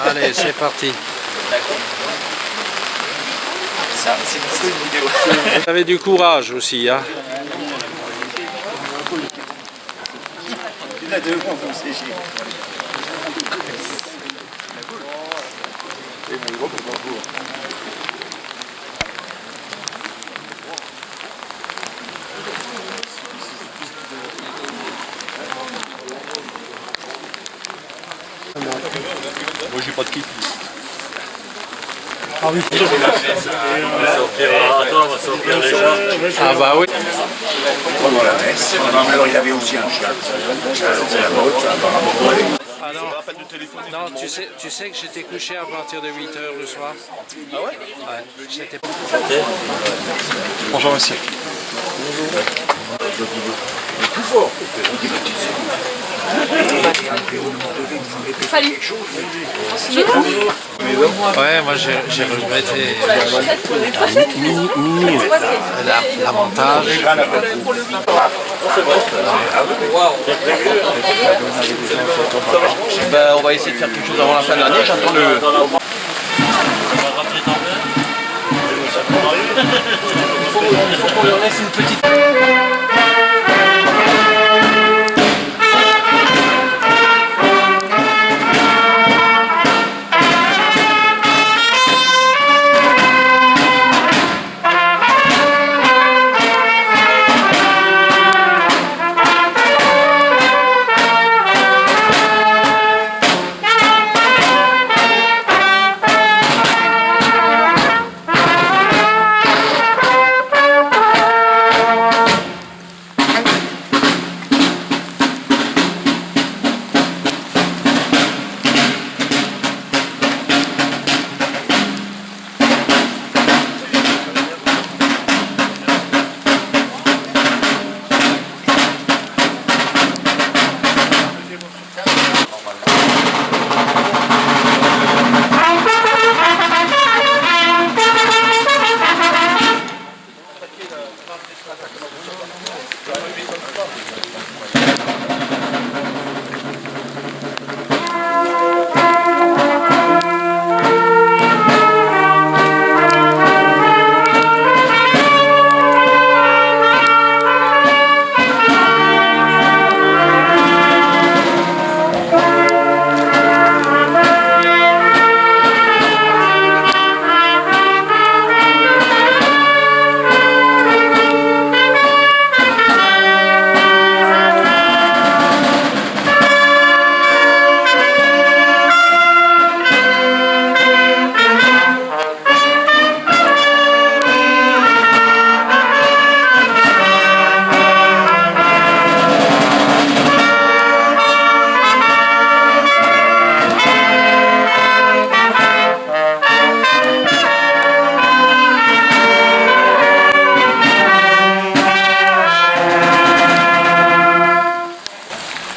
Allez, c'est parti. D'accord. Ça, c'est une vidéo. Vous avez du courage aussi, hein. Il a deux bons séchés. Moi j'ai pas de kiff. Ah oui. On va sortir déjà. Ah bah oui. Pendant la messe. Alors il y avait aussi un chat. Ah non. Non, tu sais que j'étais couché à partir de 8h le soir. Ah ouais? Ouais, j'étais... Bonjour monsieur. Salut. Ouais, moi j'ai regretté l'avantage. Ben, on va essayer de faire quelque chose avant la fin de l'année. J'attends le. Il faut qu'on leur laisse une petite.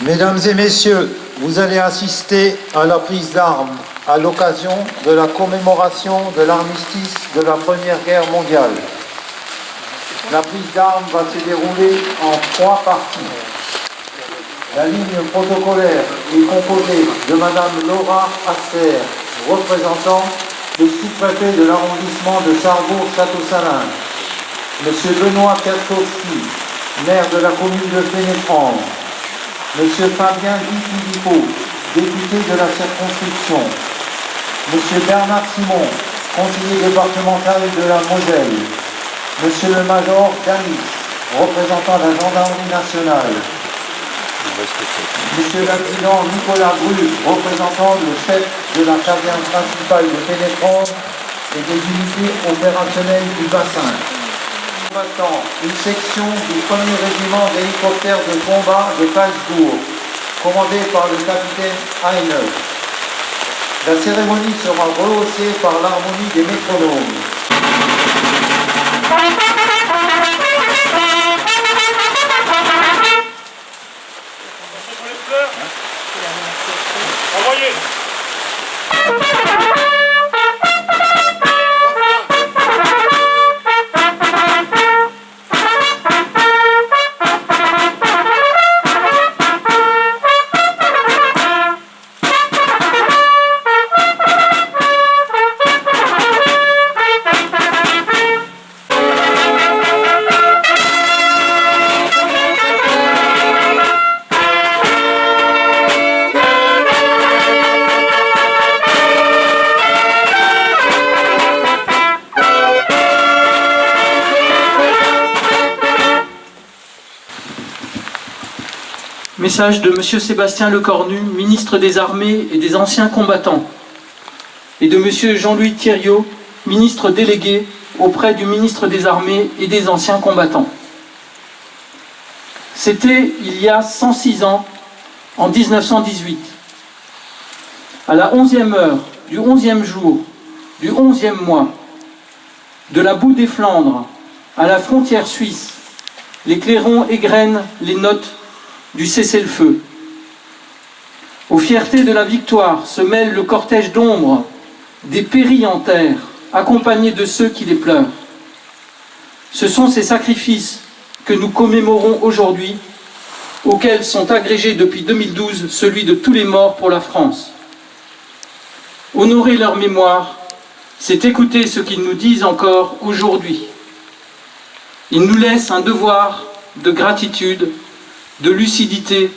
Mesdames et messieurs, vous allez assister à la prise d'armes à l'occasion de la commémoration de l'armistice de la Première Guerre mondiale. La prise d'armes va se dérouler en 3 parties. La ligne protocolaire est composée de Madame Laura Asser, représentant le sous-préfet de l'arrondissement de Sarrebourg-Château-Salins, Monsieur Benoît Piatkowski, maire de la commune de Fénétrange, Monsieur Fabien Di Filippo, député de la circonscription, Monsieur Bernard Simon, conseiller départemental de la Moselle, Monsieur le Major Danis, représentant de la gendarmerie nationale, Monsieur l'adjudant Nicolas Bru, représentant le chef de la caserne principale de Fénétrange et des unités opérationnelles du bassin. Maintenant, une section du 1er régiment d'hélicoptères de combat de Salzbourg, commandé par le capitaine Heine. La cérémonie sera rehaussée par l'harmonie des métronomes. Envoyez. Message de M. Sébastien Lecornu, ministre des Armées et des Anciens Combattants, et de M. Jean-Louis Thériault, ministre délégué auprès du ministre des Armées et des Anciens Combattants. C'était il y a 106 ans, en 1918. À la 11e heure du 11e jour du 11e mois, de la boue des Flandres à la frontière suisse, les clairons égrènent les notes du cessez-le-feu. Aux fiertés de la victoire se mêle le cortège d'ombre des péris en terre, accompagnés de ceux qui les pleurent. Ce sont ces sacrifices que nous commémorons aujourd'hui, auxquels sont agrégés depuis 2012 celui de tous les morts pour la France. Honorer leur mémoire, c'est écouter ce qu'ils nous disent encore aujourd'hui. Ils nous laissent un devoir de gratitude, de lucidité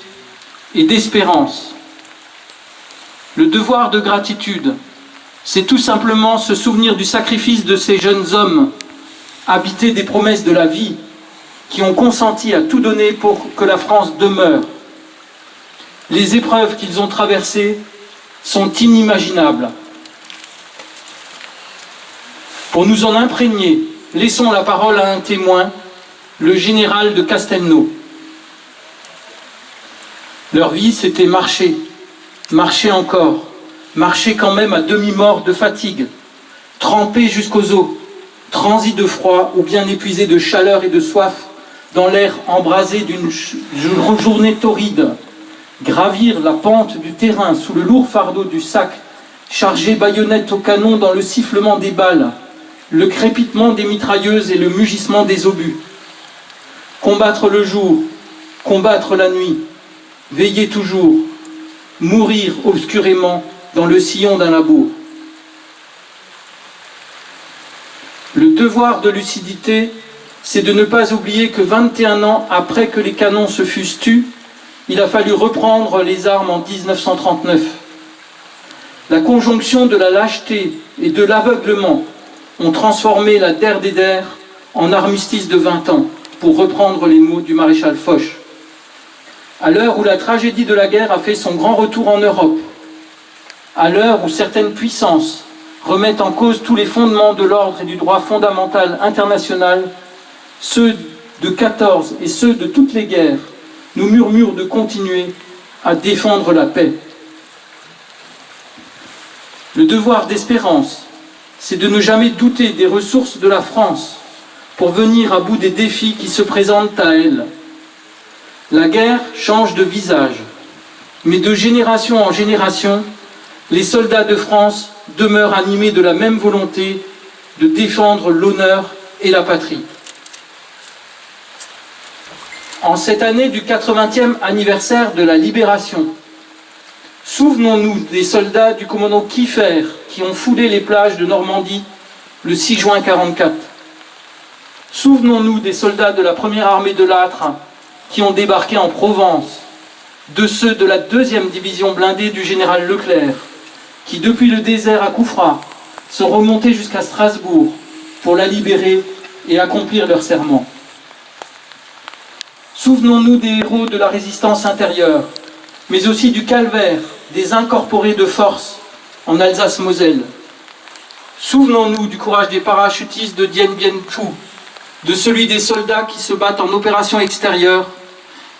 et d'espérance. Le devoir de gratitude, c'est tout simplement se souvenir du sacrifice de ces jeunes hommes, habités des promesses de la vie, qui ont consenti à tout donner pour que la France demeure. Les épreuves qu'ils ont traversées sont inimaginables. Pour nous en imprégner, laissons la parole à un témoin, le général de Castelnau. Leur vie, c'était marcher, marcher encore, marcher quand même à demi-mort de fatigue, trempé jusqu'aux os, transi de froid ou bien épuisé de chaleur et de soif dans l'air embrasé d'une journée torride, gravir la pente du terrain sous le lourd fardeau du sac, chargé baïonnette au canon dans le sifflement des balles, le crépitement des mitrailleuses et le mugissement des obus. Combattre le jour, combattre la nuit, veiller toujours, mourir obscurément dans le sillon d'un labour. Le devoir de lucidité, c'est de ne pas oublier que 21 ans après que les canons se fussent tus, il a fallu reprendre les armes en 1939. La conjonction de la lâcheté et de l'aveuglement ont transformé la der des der en armistice de 20 ans, pour reprendre les mots du maréchal Foch. À l'heure où la tragédie de la guerre a fait son grand retour en Europe, à l'heure où certaines puissances remettent en cause tous les fondements de l'ordre et du droit fondamental international, ceux de 14 et ceux de toutes les guerres nous murmurent de continuer à défendre la paix. Le devoir d'espérance, c'est de ne jamais douter des ressources de la France pour venir à bout des défis qui se présentent à elle. La guerre change de visage, mais de génération en génération, les soldats de France demeurent animés de la même volonté de défendre l'honneur et la patrie. En cette année du 80e anniversaire de la Libération, souvenons-nous des soldats du commando Kieffer qui ont foulé les plages de Normandie le 6 juin 1944. Souvenons-nous des soldats de la première armée de Lattre qui ont débarqué en Provence, de ceux de la 2e division blindée du général Leclerc, qui depuis le désert à Koufra sont remontés jusqu'à Strasbourg pour la libérer et accomplir leur serment. Souvenons-nous des héros de la résistance intérieure, mais aussi du calvaire des incorporés de force en Alsace-Moselle. Souvenons-nous du courage des parachutistes de Dien Bien Phu, de celui des soldats qui se battent en opération extérieure,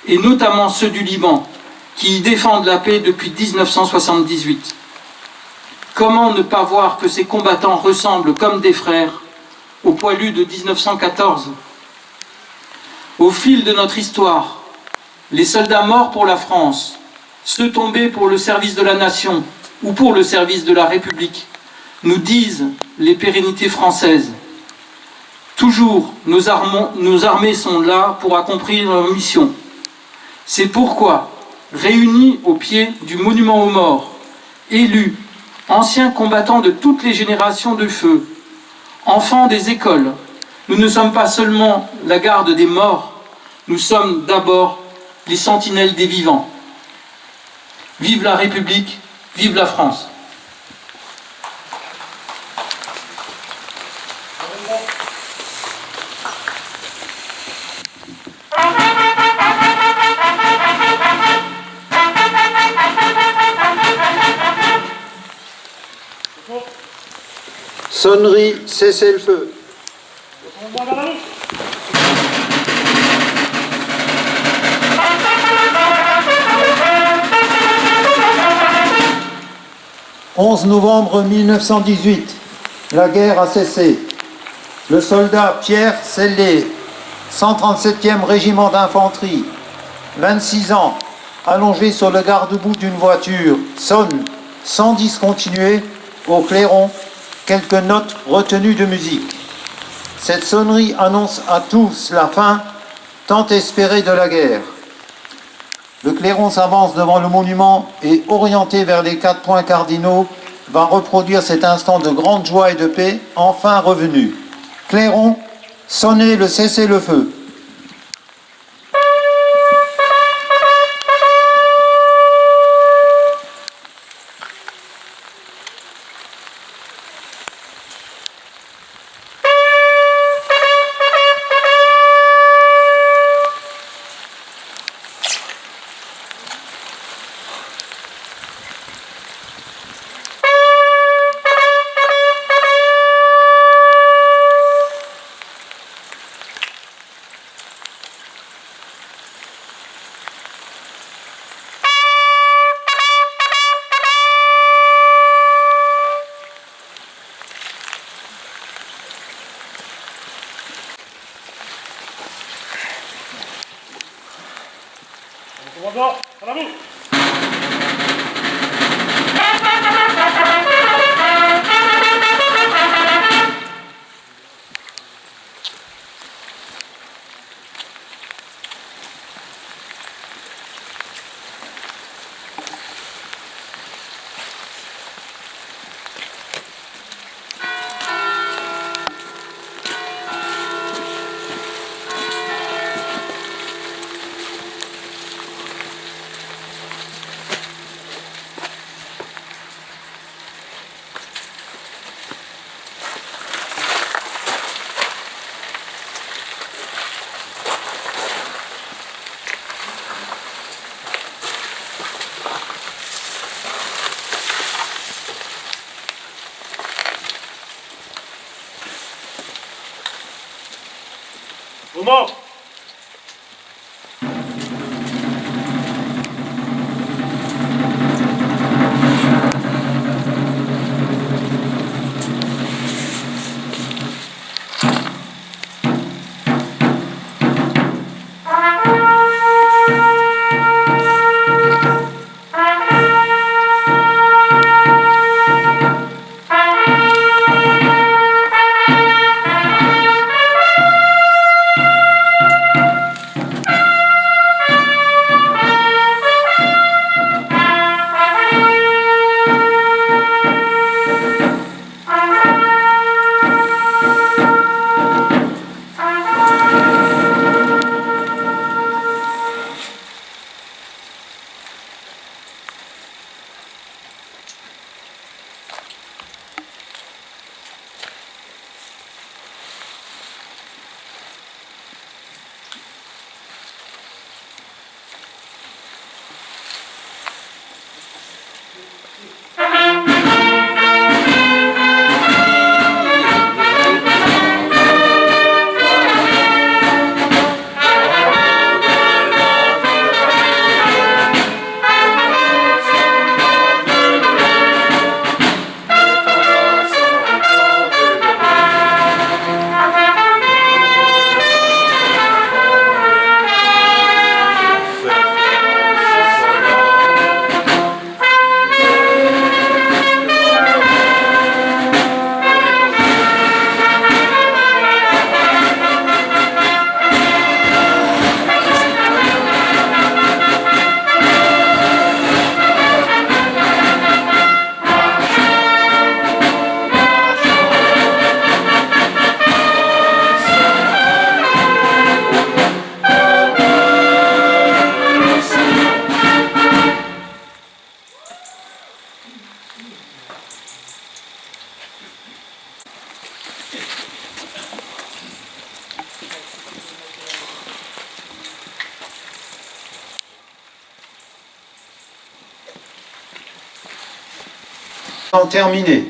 et notamment ceux du Liban, qui y défendent la paix depuis 1978. Comment ne pas voir que ces combattants ressemblent comme des frères aux poilus de 1914 ? Au fil de notre histoire, les soldats morts pour la France, ceux tombés pour le service de la nation ou pour le service de la République, nous disent les pérennités françaises. Toujours, nos armées sont là pour accomplir leur mission. C'est pourquoi, réunis au pied du monument aux morts, élus, anciens combattants de toutes les générations de feu, enfants des écoles, nous ne sommes pas seulement la garde des morts, nous sommes d'abord les sentinelles des vivants. Vive la République, vive la France. Thank you. Sonnerie, cessez-le-feu. « 11 novembre 1918, la guerre a cessé. Le soldat Pierre Sellé, 137e régiment d'infanterie, 26 ans, allongé sur le garde-boue d'une voiture, sonne, sans discontinuer, au clairon, quelques notes retenues de musique. Cette sonnerie annonce à tous la fin, tant espérée de la guerre. Le clairon s'avance devant le monument et, orienté vers les 4 points cardinaux, va reproduire cet instant de grande joie et de paix, enfin revenu. Clairon, sonnez le cessez-le-feu. Comment? Terminé.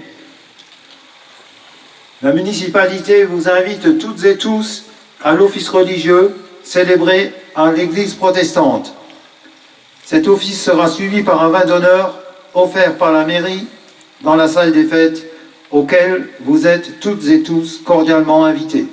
La municipalité vous invite toutes et tous à l'office religieux célébré à l'église protestante. Cet office sera suivi par un vin d'honneur offert par la mairie dans la salle des fêtes, auquel vous êtes toutes et tous cordialement invités.